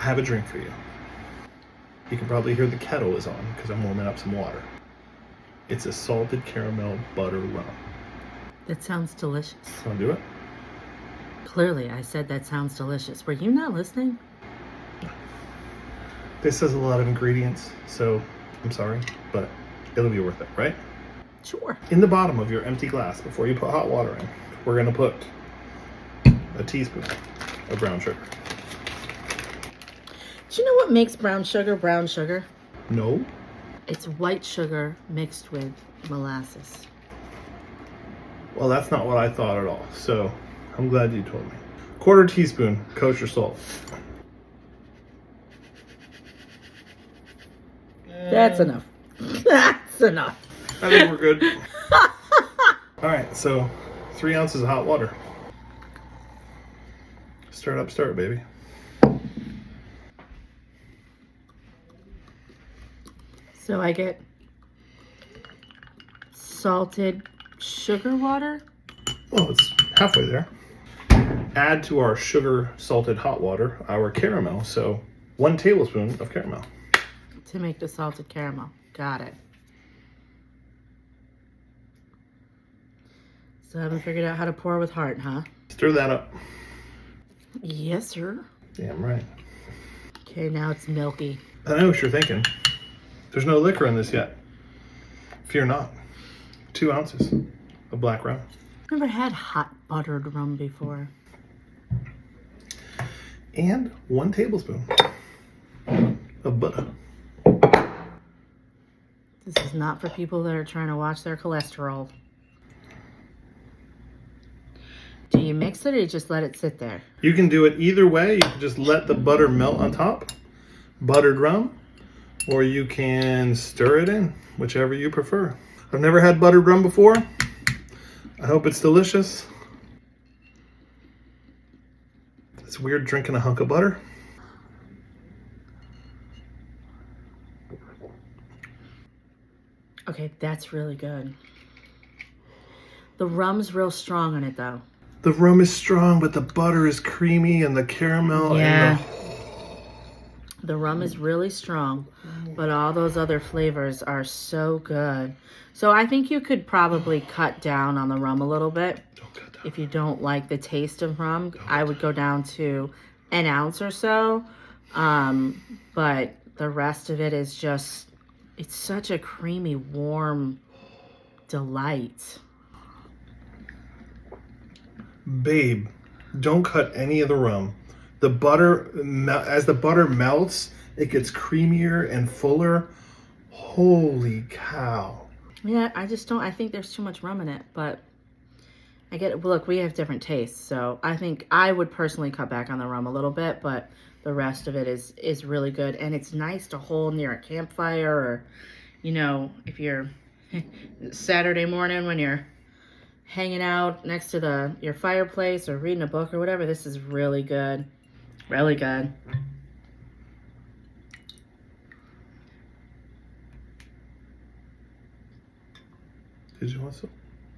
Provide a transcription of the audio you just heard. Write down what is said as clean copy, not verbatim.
have a drink for you. You can probably hear the kettle is on because I'm warming up some water. It's a salted caramel buttered rum. That sounds delicious. Want to do it? Clearly, I said that sounds delicious. Were you not listening? This has a lot of ingredients, so I'm sorry, but it'll be worth it, right? Sure. In the bottom of your empty glass, before you put hot water in, we're going to put a teaspoon of brown sugar. Do you know what makes brown sugar brown sugar? No. It's white sugar mixed with molasses. Well, that's not what I thought at all, so I'm glad you told me. 1/4 teaspoon kosher salt. That's enough. That's enough. I think we're good. All right, so 3 ounces of hot water. Stir it, baby. So I get salted sugar water. Well, it's halfway there. Add to our sugar salted hot water our caramel, so 1 tablespoon of caramel. To make the salted caramel. Got it. So I haven't figured out how to pour with heart, huh? Stir that up. Yes, sir. Damn right. Okay, now it's milky. I know what you're thinking. There's no liquor in this yet. Fear not. 2 ounces of black rum. Never had hot buttered rum before. And 1 tablespoon of butter. This is not for people that are trying to watch their cholesterol. Do you mix it or you just let it sit there? You can do it either way. You can just let the butter melt on top, buttered rum, or you can stir it in, whichever you prefer. I've never had buttered rum before. I hope it's delicious. It's weird drinking a hunk of butter. Okay, that's really good. The rum's real strong on it though. The rum is strong, but the butter is creamy and the caramel Yeah. and The rum is really strong, but all those other flavors are so good. So I think you could probably cut down on the rum a little bit. If you don't like the taste of rum, I would go down to 1 ounce or so. But the rest of it is just, it's such a creamy, warm delight. Babe, don't cut any of the rum. The butter, as the butter melts, it gets creamier and fuller. Holy cow. Yeah, I just don't, I think there's too much rum in it, but I get it. Look, we have different tastes, so I think I would personally cut back on the rum a little bit, but the rest of it is really good, and it's nice to hold near a campfire, or, you know, if you're Saturday morning when you're hanging out next to your fireplace or reading a book or whatever. This is really good. Really good. Did you want some?